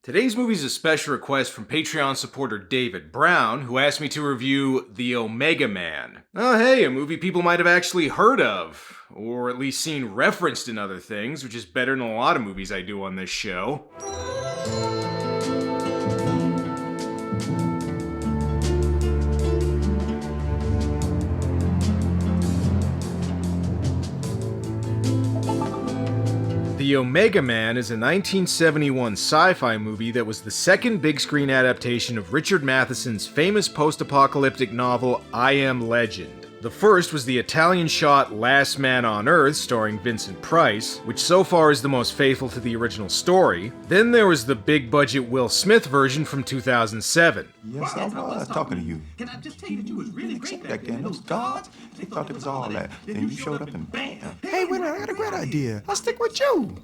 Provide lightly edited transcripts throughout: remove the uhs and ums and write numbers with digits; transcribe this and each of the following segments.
Today's movie is a special request from Patreon supporter David Brown, who asked me to review The Omega Man. Oh hey, a movie people might have actually heard of, or at least seen referenced in other things, which is better than a lot of movies I do on this show. The Omega Man is a 1971 sci-fi movie that was the second big-screen adaptation of Richard Matheson's famous post-apocalyptic novel I Am Legend. The first was the Italian-shot Last Man on Earth starring Vincent Price, which so far is the most faithful to the original story. Then there was the big-budget Will Smith version from 2007. Yes, I was talking to you. Can I just tell you that you was really great Back then, those guards, they thought it was all that. Then you showed up and bam. Hey, wait a minute, I got a great idea. I'll stick with you.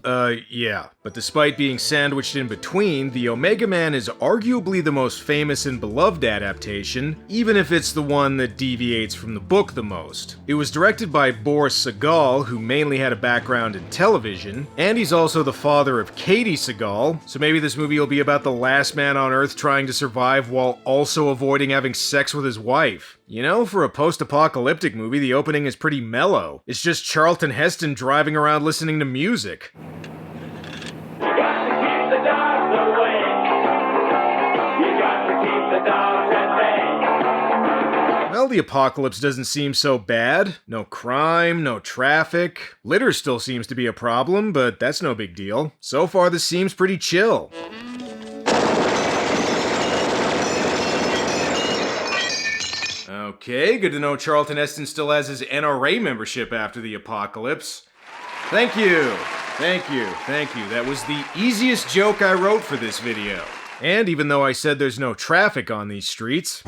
Yeah. But despite being sandwiched in between, The Omega Man is arguably the most famous and beloved adaptation, even if it's the one that deviates from the book the most. It was directed by Boris Sagal, who mainly had a background in television, and he's also the father of Katie Sagal, so maybe this movie will be about the last man on Earth trying to survive while also avoiding having sex with his wife. You know, for a post-apocalyptic movie, the opening is pretty mellow. It's just Charlton Heston driving around listening to music. Well, the apocalypse doesn't seem so bad. No crime, no traffic. Litter still seems to be a problem, but that's no big deal. So far, this seems pretty chill. Okay, good to know Charlton Heston still has his NRA membership after the apocalypse. Thank you. That was the easiest joke I wrote for this video. And even though I said there's no traffic on these streets,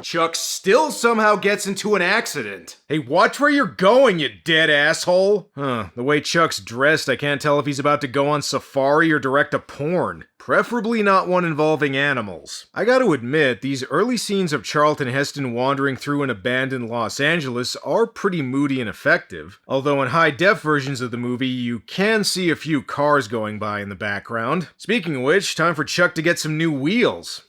Chuck still somehow gets into an accident. Hey, watch where you're going, you dead asshole! The way Chuck's dressed, I can't tell if he's about to go on safari or direct a porn. Preferably not one involving animals. I gotta admit, these early scenes of Charlton Heston wandering through an abandoned Los Angeles are pretty moody and effective, although in high-def versions of the movie, you can see a few cars going by in the background. Speaking of which, time for Chuck to get some new wheels.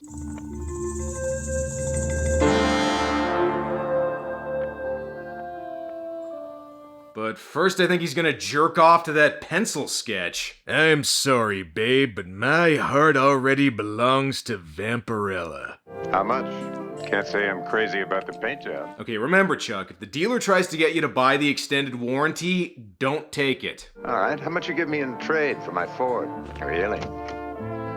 But first I think he's gonna jerk off to that pencil sketch. I'm sorry, babe, but my heart already belongs to Vampirella. How much? Can't say I'm crazy about the paint job. Okay, remember, Chuck, if the dealer tries to get you to buy the extended warranty, don't take it. All right, how much you give me in trade for my Ford? Really?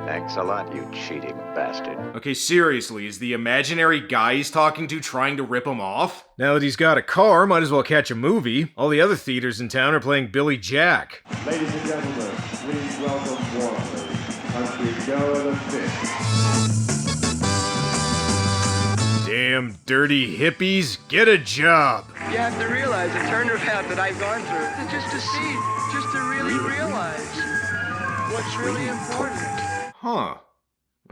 Thanks a lot, you cheating bastard. Okay, seriously, is the imaginary guy he's talking to trying to rip him off? Now that he's got a car, might as well catch a movie. All the other theaters in town are playing Billy Jack. Ladies and gentlemen, please welcome warmly Country Joe the Fish. Damn dirty hippies, get a job. You have to realize the turnaround that I've gone through. Just to see, just to really realize what's really important. Huh.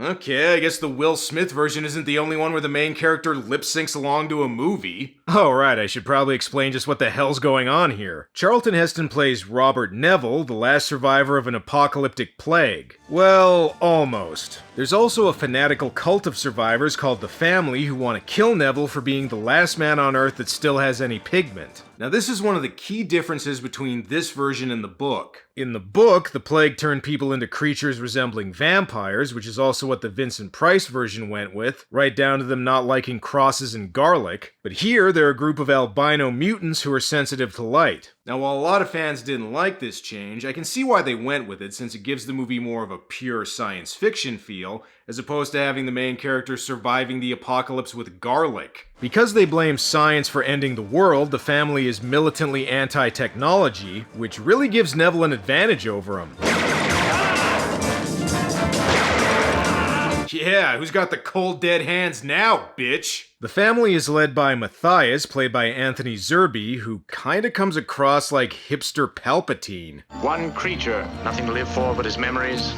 Okay, I guess the Will Smith version isn't the only one where the main character lip-syncs along to a movie. Oh right, I should probably explain just what the hell's going on here. Charlton Heston plays Robert Neville, the last survivor of an apocalyptic plague. Well, almost. There's also a fanatical cult of survivors called the Family who want to kill Neville for being the last man on Earth that still has any pigment. Now this is one of the key differences between this version and the book. In the book, the plague turned people into creatures resembling vampires, which is also what the Vincent Price version went with, right down to them not liking crosses and garlic. But here, they're a group of albino mutants who are sensitive to light. Now, while a lot of fans didn't like this change, I can see why they went with it since it gives the movie more of a pure science fiction feel, as opposed to having the main character surviving the apocalypse with garlic. Because they blame science for ending the world, the Family is militantly anti-technology, which really gives Neville an advantage over him. Yeah, who's got the cold dead hands now, bitch? The Family is led by Matthias, played by Anthony Zerbe, who kinda comes across like hipster Palpatine. One creature, nothing to live for but his memories.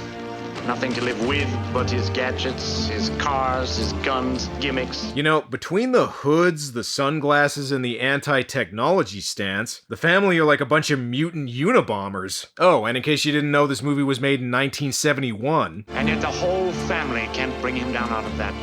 Nothing to live with but his gadgets, his cars, his guns, gimmicks. You know, between the hoods, the sunglasses, and the anti-technology stance, the family are like a bunch of mutant Unabombers. Oh, and in case you didn't know, this movie was made in 1971. And yet the whole family can't bring him down out of that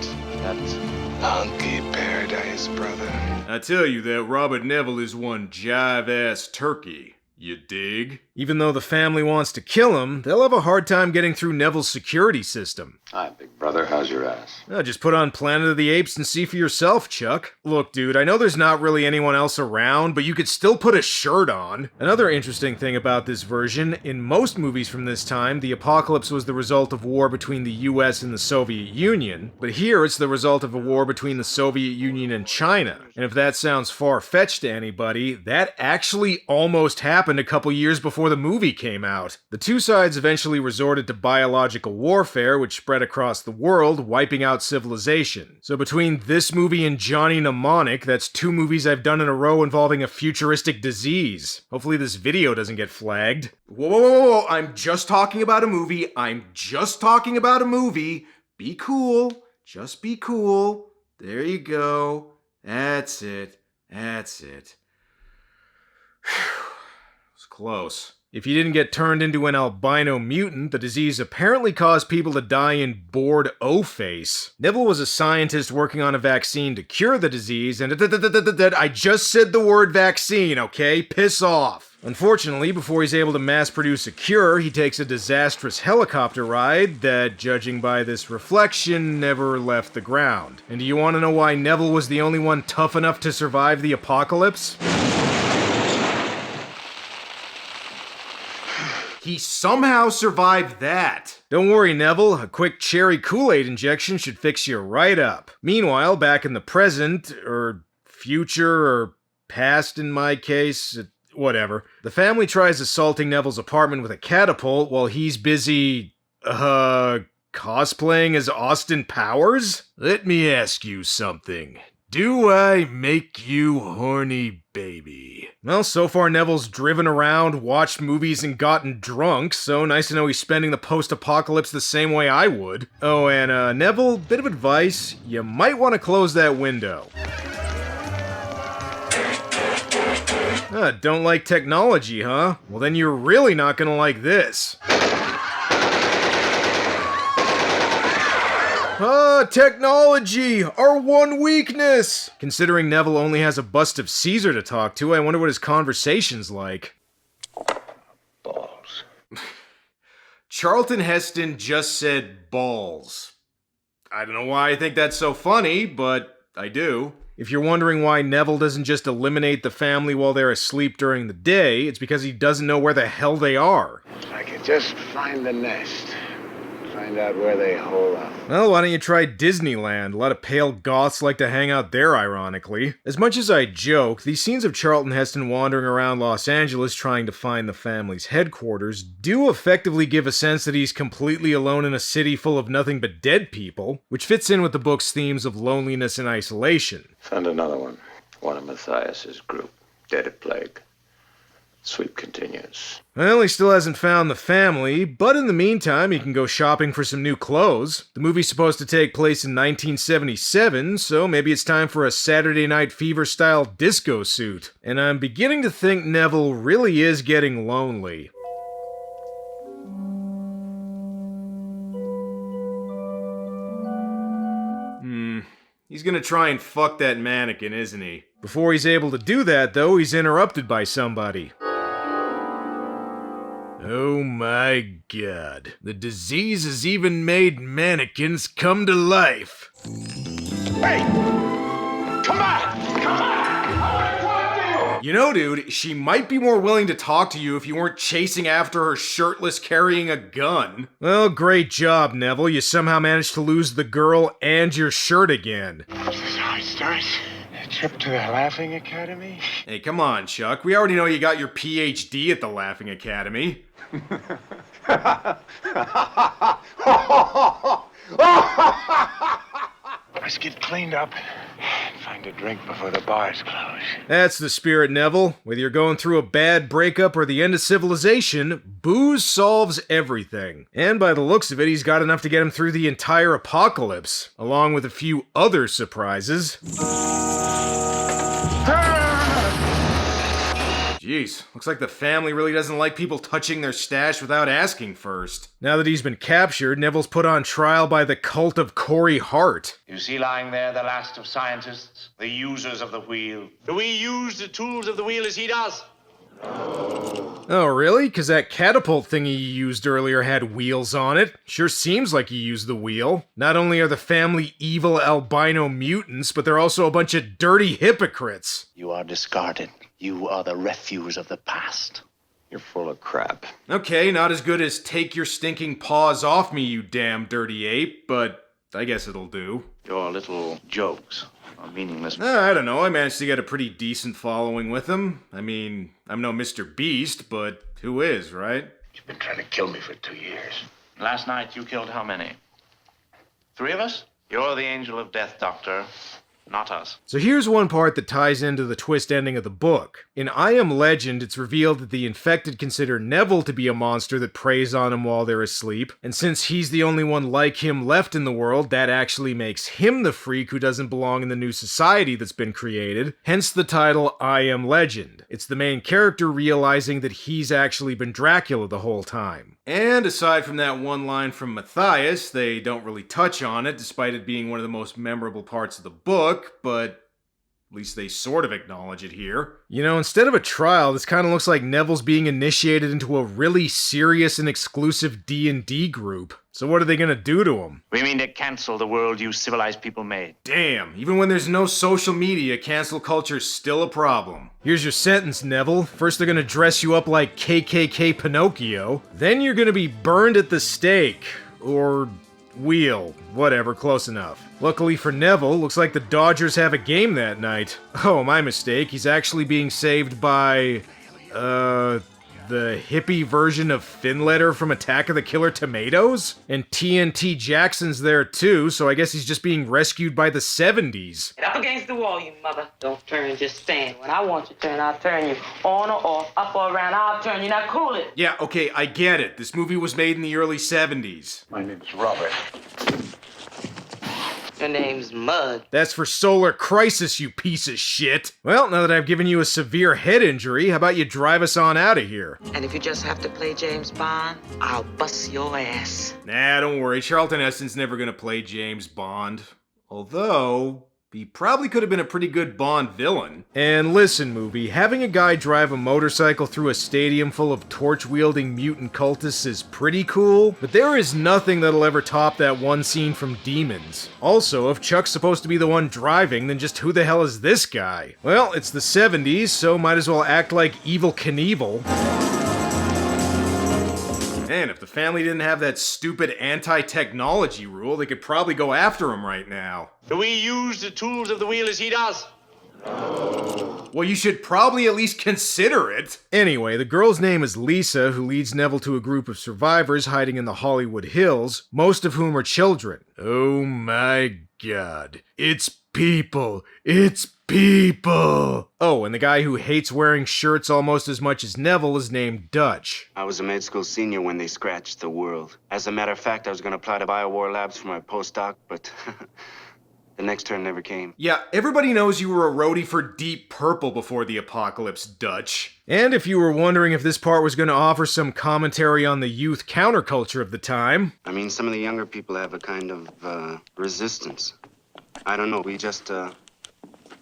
Hunky paradise, brother. I tell you that Robert Neville is one jive-ass turkey. You dig? Even though the family wants to kill him, they'll have a hard time getting through Neville's security system. Hi, big brother. How's your ass? Just put on Planet of the Apes and see for yourself, Chuck. Look, dude, I know there's not really anyone else around, but you could still put a shirt on. Another interesting thing about this version, in most movies from this time, the apocalypse was the result of war between the US and the Soviet Union, but here it's the result of a war between the Soviet Union and China. And if that sounds far-fetched to anybody, that actually almost happened a couple years before the movie came out. The two sides eventually resorted to biological warfare, which spread across the world, wiping out civilization. So between this movie and Johnny Mnemonic, that's two movies I've done in a row involving a futuristic disease. Hopefully this video doesn't get flagged. Whoa, whoa, whoa, whoa, I'm just talking about a movie. I'm just talking about a movie. Be cool. Just be cool. There you go. That's it. That's it. Whew. It's close. If you didn't get turned into an albino mutant, the disease apparently caused people to die in bored O-face. Neville was a scientist working on a vaccine to cure the disease, and I just said the word vaccine, okay? Piss off. Unfortunately, before he's able to mass-produce a cure, he takes a disastrous helicopter ride that, judging by this reflection, never left the ground. And do you want to know why Neville was the only one tough enough to survive the apocalypse? He somehow survived that. Don't worry, Neville, a quick cherry Kool-Aid injection should fix you right up. Meanwhile, back in the present, or future, or past in my case, whatever, the family tries assaulting Neville's apartment with a catapult while he's busy, cosplaying as Austin Powers? Let me ask you something. Do I make you horny, baby? Well, so far Neville's driven around, watched movies, and gotten drunk, so nice to know he's spending the post-apocalypse the same way I would. Oh, and Neville, bit of advice, you might want to close that window. Don't like technology, huh? Well then you're really not gonna like this. Technology! Our one weakness! Considering Neville only has a bust of Caesar to talk to, I wonder what his conversation's like. Balls. Charlton Heston just said balls. I don't know why I think that's so funny, but I do. If you're wondering why Neville doesn't just eliminate the family while they're asleep during the day, it's because he doesn't know where the hell they are. I could just find the nest. Find out where they hole up. Well, why don't you try Disneyland? A lot of pale goths like to hang out there, ironically. As much as I joke, these scenes of Charlton Heston wandering around Los Angeles trying to find the family's headquarters do effectively give a sense that he's completely alone in a city full of nothing but dead people, which fits in with the book's themes of loneliness and isolation. Found another one. One of Matthias's group. Dead of plague. Sweep continues. Well, he still hasn't found the family, but in the meantime, he can go shopping for some new clothes. The movie's supposed to take place in 1977, so maybe it's time for a Saturday Night Fever-style disco suit. And I'm beginning to think Neville really is getting lonely. He's gonna try and fuck that mannequin, isn't he? Before he's able to do that, though, he's interrupted by somebody. Oh my god. The disease has even made mannequins come to life. Hey! Come back! Come back! I want to talk to you! You know, dude, she might be more willing to talk to you if you weren't chasing after her shirtless carrying a gun. Well, great job, Neville. You somehow managed to lose the girl and your shirt again. This is how it starts. A trip to the Laughing Academy? Hey, come on, Chuck. We already know you got your PhD at the Laughing Academy. Let's get cleaned up and Find a drink before the bars close. That's the spirit, Neville. Whether you're going through a bad breakup or the end of civilization, booze solves everything. And by the looks of it, he's got enough to get him through the entire apocalypse, along with a few other surprises. Jeez, looks like the family really doesn't like people touching their stash without asking first. Now that he's been captured, Neville's put on trial by the cult of Corey Hart. You see lying there the last of scientists, the users of the wheel. Do we use the tools of the wheel as he does? Oh, really? Because that catapult thing he used earlier had wheels on it. Sure seems like he used the wheel. Not only are the family evil albino mutants, but they're also a bunch of dirty hypocrites. You are discarded. You are the refuse of the past. You're full of crap. Okay, not as good as take your stinking paws off me, you damn dirty ape, but I guess it'll do. Your little jokes are meaningless. I don't know, I managed to get a pretty decent following with him. I mean, I'm no Mr. Beast, but who is, right? You've been trying to kill me for 2 years. Last night you killed how many? 3 of us? You're the angel of death, Doctor. Not us. So here's one part that ties into the twist ending of the book. In I Am Legend, it's revealed that the infected consider Neville to be a monster that preys on him while they're asleep, and since he's the only one like him left in the world, that actually makes him the freak who doesn't belong in the new society that's been created, hence the title I Am Legend. It's the main character realizing that he's actually been Dracula the whole time. And aside from that one line from Matthias, they don't really touch on it, despite it being one of the most memorable parts of the book, but at least they sort of acknowledge it here. You know, instead of a trial, this kind of looks like Neville's being initiated into a really serious and exclusive D&D group. So what are they gonna do to him? We mean to cancel the world you civilized people made. Damn, even when there's no social media, cancel culture's still a problem. Here's your sentence, Neville. First they're gonna dress you up like KKK Pinocchio, then you're gonna be burned at the stake. Or wheel. Whatever, close enough. Luckily for Neville, looks like the Dodgers have a game that night. Oh, my mistake. He's actually being saved by, the hippie version of Finletter from Attack of the Killer Tomatoes? And TNT Jackson's there too, so I guess he's just being rescued by the 70s. Get up against the wall, you mother. Don't turn, just stand. When I want you to turn, I'll turn you. On or off, up or around, I'll turn you. Now cool it. Yeah, okay, I get it. This movie was made in the early 70s. My name's Robert. Your name's Mud. That's for Solar Crisis, you piece of shit. Well, now that I've given you a severe head injury, how about you drive us on out of here? And if you just have to play James Bond, I'll bust your ass. Nah, don't worry. Charlton Heston's never gonna play James Bond. Although, he probably could have been a pretty good Bond villain. And listen, movie, having a guy drive a motorcycle through a stadium full of torch-wielding mutant cultists is pretty cool, but there is nothing that'll ever top that one scene from Demons. Also, if Chuck's supposed to be the one driving, then just who the hell is this guy? Well, it's the 70s, so might as well act like Evel Knievel. Man, if the family didn't have that stupid anti-technology rule, they could probably go after him right now. Do we use the tools of the wheel as he does? Well, you should probably at least consider it. Anyway, the girl's name is Lisa, who leads Neville to a group of survivors hiding in the Hollywood Hills, most of whom are children. Oh my god. It's people. It's people. Oh, and the guy who hates wearing shirts almost as much as Neville is named Dutch. I was a med school senior when they scratched the world. As a matter of fact, I was going to apply to BioWar Labs for my postdoc, but the next turn never came. Yeah, everybody knows you were a roadie for Deep Purple before the apocalypse, Dutch. And if you were wondering if this part was going to offer some commentary on the youth counterculture of the time... I mean, some of the younger people have a kind of, resistance. I don't know, we just,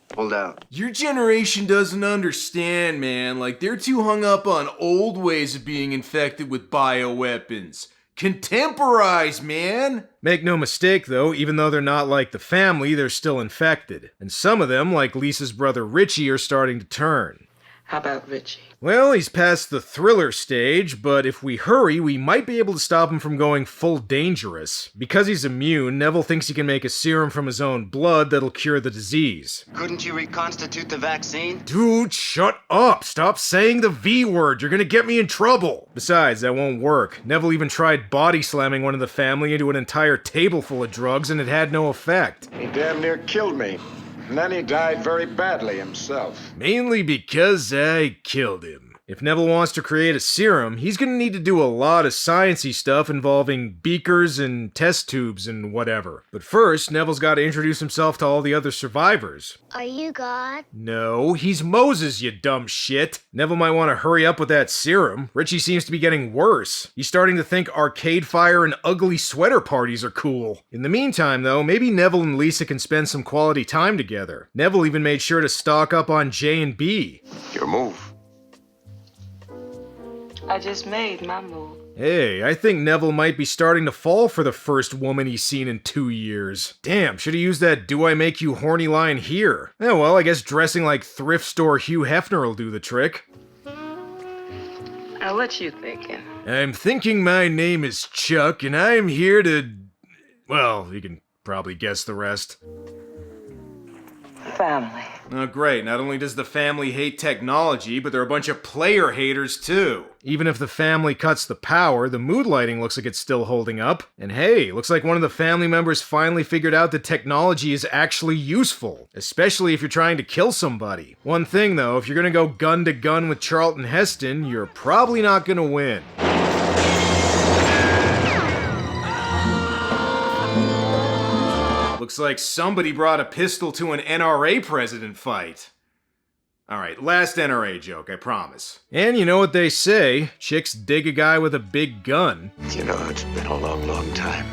pulled out. Your generation doesn't understand, man. Like, they're too hung up on old ways of being infected with bioweapons. Contemporize, man! Make no mistake, though, even though they're not like the family, they're still infected. And some of them, like Lisa's brother Richie, are starting to turn. How about Richie? Well, he's past the thriller stage, but if we hurry, we might be able to stop him from going full dangerous. Because he's immune, Neville thinks he can make a serum from his own blood that'll cure the disease. Couldn't you reconstitute the vaccine? Dude, shut up! Stop saying the V word, you're gonna get me in trouble! Besides, that won't work. Neville even tried body slamming one of the family into an entire table full of drugs and it had no effect. He damn near killed me. And then he died very badly himself. Mainly because I killed him. If Neville wants to create a serum, he's gonna need to do a lot of sciencey stuff involving beakers and test tubes and whatever. But first, Neville's gotta introduce himself to all the other survivors. Are you God? No, he's Moses, you dumb shit. Neville might want to hurry up with that serum. Richie seems to be getting worse. He's starting to think arcade fire and ugly sweater parties are cool. In the meantime, though, maybe Neville and Lisa can spend some quality time together. Neville even made sure to stock up on J and B. Your move. I just made my move. Hey, I think Neville might be starting to fall for the first woman he's seen in 2 years. Damn, should've used that "do I make you horny" line here. Oh well, I guess dressing like thrift store Hugh Hefner will do the trick. What you thinking? I'm thinking my name is Chuck, and I'm here to... well, you can probably guess the rest. Family. Oh great, not only does the family hate technology, but they're a bunch of player haters too. Even if the family cuts the power, the mood lighting looks like it's still holding up. And hey, looks like one of the family members finally figured out that technology is actually useful, especially if you're trying to kill somebody. One thing though, if you're gonna go gun to gun with Charlton Heston, you're probably not gonna win. Looks like somebody brought a pistol to an NRA president fight. Alright, last NRA joke, I promise. And you know what they say, chicks dig a guy with a big gun. You know, it's been a long, long time.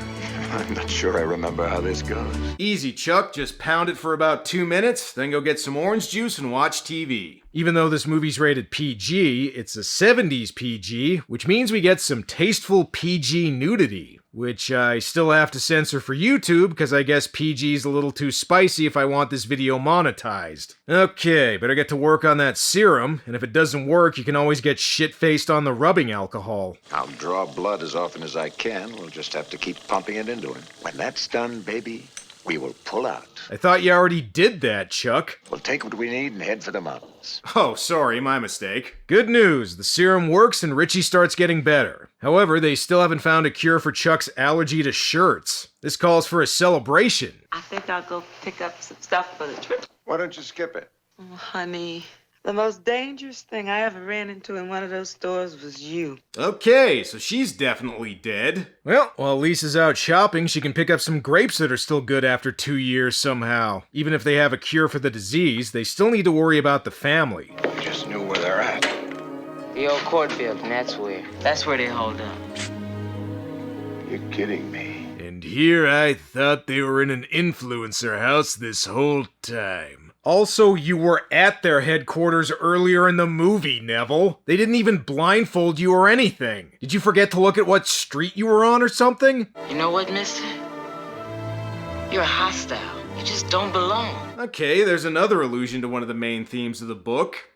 I'm not sure I remember how this goes. Easy, Chuck, just pound it for about 2 minutes, then go get some orange juice and watch TV. Even though this movie's rated PG, it's a 70s PG, which means we get some tasteful PG nudity. Which I still have to censor for YouTube, because I guess PG's a little too spicy if I want this video monetized. Okay, better get to work on that serum, and if it doesn't work, you can always get shit-faced on the rubbing alcohol. I'll draw blood as often as I can. We'll just have to keep pumping it into him. When that's done, baby, we will pull out. I thought you already did that, Chuck. We'll take what we need and head for the mountains. Oh, sorry, my mistake. Good news, the serum works and Richie starts getting better. However, they still haven't found a cure for Chuck's allergy to shirts. This calls for a celebration. I think I'll go pick up some stuff for the trip. Why don't you skip it? Oh, honey, the most dangerous thing I ever ran into in one of those stores was you. Okay, so she's definitely dead. Well, while Lisa's out shopping, she can pick up some grapes that are still good after 2 years somehow. Even if they have a cure for the disease, they still need to worry about the family. We just knew where they're at. The old cornfield, and that's where they hold up. You're kidding me. And here I thought they were in an influencer house this whole time. Also, you were at their headquarters earlier in the movie, Neville. They didn't even blindfold you or anything. Did you forget to look at what street you were on or something? You know what, mister? You're hostile. You just don't belong. Okay, there's another allusion to one of the main themes of the book.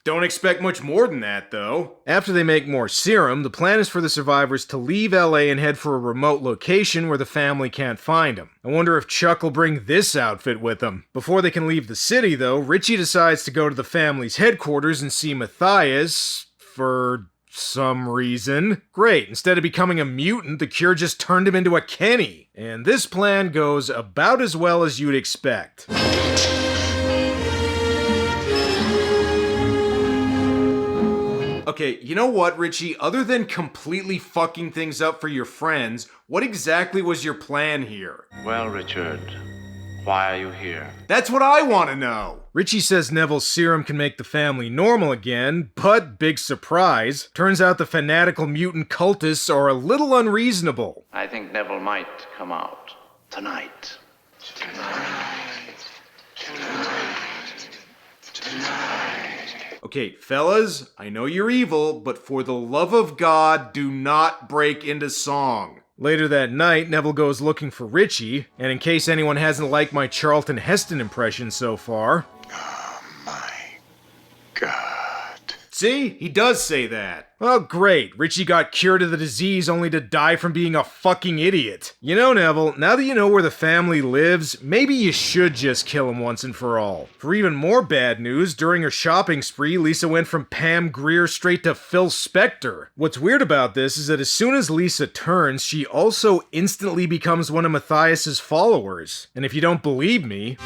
Don't expect much more than that, though. After they make more serum, the plan is for the survivors to leave LA and head for a remote location where the family can't find them. I wonder if Chuck will bring this outfit with him. Before they can leave the city, though, Richie decides to go to the family's headquarters and see Matthias for some reason. Great, instead of becoming a mutant, the cure just turned him into a Kenny. And this plan goes about as well as you'd expect. Okay, you know what, Richie? Other than completely fucking things up for your friends, what exactly was your plan here? Well, Richard, why are you here? That's what I want to know! Richie says Neville's serum can make the family normal again, but big surprise, turns out the fanatical mutant cultists are a little unreasonable. I think Neville might come out tonight. Okay, fellas, I know you're evil, but for the love of God, do not break into song. Later that night, Neville goes looking for Richie, and in case anyone hasn't liked my Charlton Heston impression so far... Oh my God. See? He does say that. Oh great, Richie got cured of the disease only to die from being a fucking idiot. You know, Neville, now that you know where the family lives, maybe you should just kill him once and for all. For even more bad news, during her shopping spree, Lisa went from Pam Grier straight to Phil Spector. What's weird about this is that as soon as Lisa turns, she also instantly becomes one of Matthias's followers. And if you don't believe me...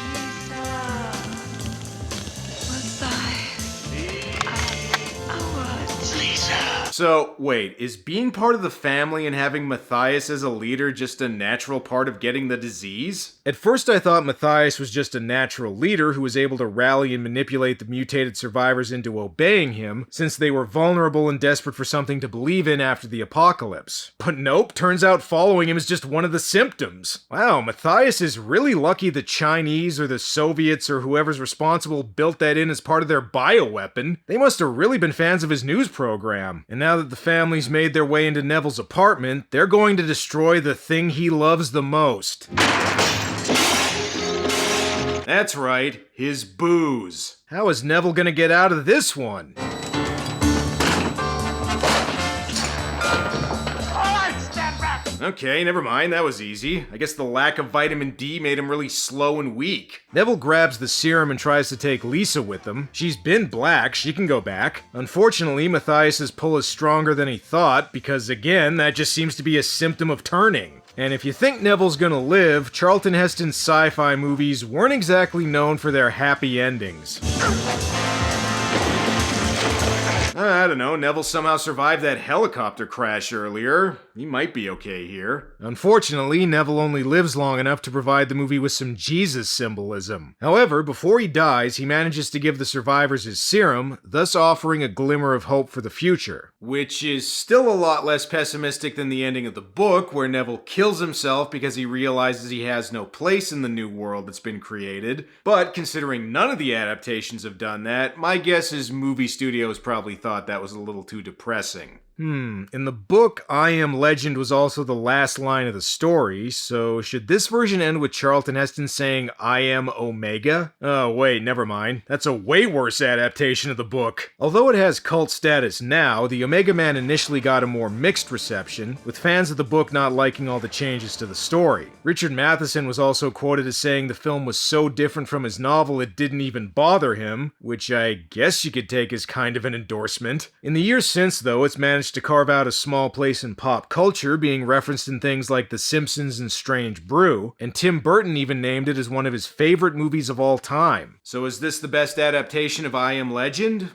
So, wait, is being part of the family and having Matthias as a leader just a natural part of getting the disease? At first I thought Matthias was just a natural leader who was able to rally and manipulate the mutated survivors into obeying him, since they were vulnerable and desperate for something to believe in after the apocalypse. But nope, turns out following him is just one of the symptoms. Wow, Matthias is really lucky the Chinese or the Soviets or whoever's responsible built that in as part of their bioweapon. They must have really been fans of his news program. And now that the family's made their way into Neville's apartment, they're going to destroy the thing he loves the most. That's right, his booze. How is Neville gonna get out of this one? Okay, never mind, that was easy. I guess the lack of vitamin D made him really slow and weak. Neville grabs the serum and tries to take Lisa with him. She's been black, she can go back. Unfortunately, Matthias's pull is stronger than he thought, because again, that just seems to be a symptom of turning. And if you think Neville's gonna live, Charlton Heston's sci-fi movies weren't exactly known for their happy endings. I don't know, Neville somehow survived that helicopter crash earlier. He might be okay here. Unfortunately, Neville only lives long enough to provide the movie with some Jesus symbolism. However, before he dies, he manages to give the survivors his serum, thus offering a glimmer of hope for the future. Which is still a lot less pessimistic than the ending of the book, where Neville kills himself because he realizes he has no place in the new world that's been created. But considering none of the adaptations have done that, my guess is movie studios probably thought that was a little too depressing. In the book, I Am Legend was also the last line of the story, so should this version end with Charlton Heston saying, I am Omega? Oh wait, never mind. That's a way worse adaptation of the book. Although it has cult status now, the Omega Man initially got a more mixed reception, with fans of the book not liking all the changes to the story. Richard Matheson was also quoted as saying the film was so different from his novel it didn't even bother him, which I guess you could take as kind of an endorsement. In the years since, though, it's managed to carve out a small place in pop culture, being referenced in things like The Simpsons and Strange Brew, and Tim Burton even named it as one of his favorite movies of all time. So is this the best adaptation of I Am Legend?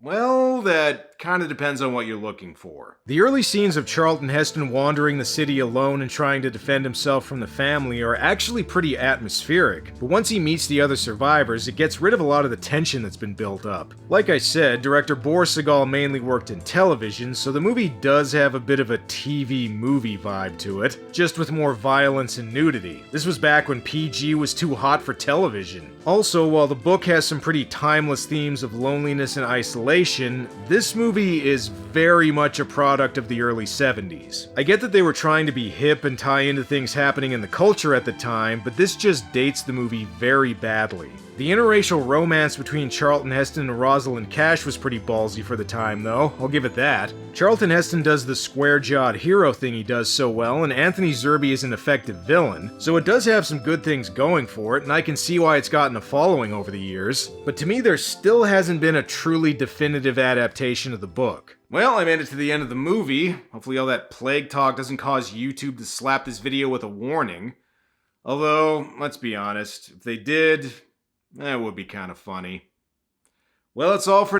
Well, that kind of depends on what you're looking for. The early scenes of Charlton Heston wandering the city alone and trying to defend himself from the family are actually pretty atmospheric, but once he meets the other survivors, it gets rid of a lot of the tension that's been built up. Like I said, director Boris Sagal mainly worked in television, so the movie does have a bit of a TV movie vibe to it, just with more violence and nudity. This was back when PG was too hot for television. Also, while the book has some pretty timeless themes of loneliness and isolation, this movie is very much a product of the early 70s. I get that they were trying to be hip and tie into things happening in the culture at the time, but this just dates the movie very badly. The interracial romance between Charlton Heston and Rosalind Cash was pretty ballsy for the time, though, I'll give it that. Charlton Heston does the square-jawed hero thing he does so well, and Anthony Zerbe is an effective villain, so it does have some good things going for it, and I can see why it's gotten a following over the years. But to me, there still hasn't been a truly definitive adaptation of the book. Well, I made it to the end of the movie. Hopefully all that plague talk doesn't cause YouTube to slap this video with a warning. Although, let's be honest, if they did, that would be kind of funny. Well, that's all for...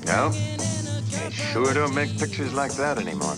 No? They sure don't make pictures like that anymore.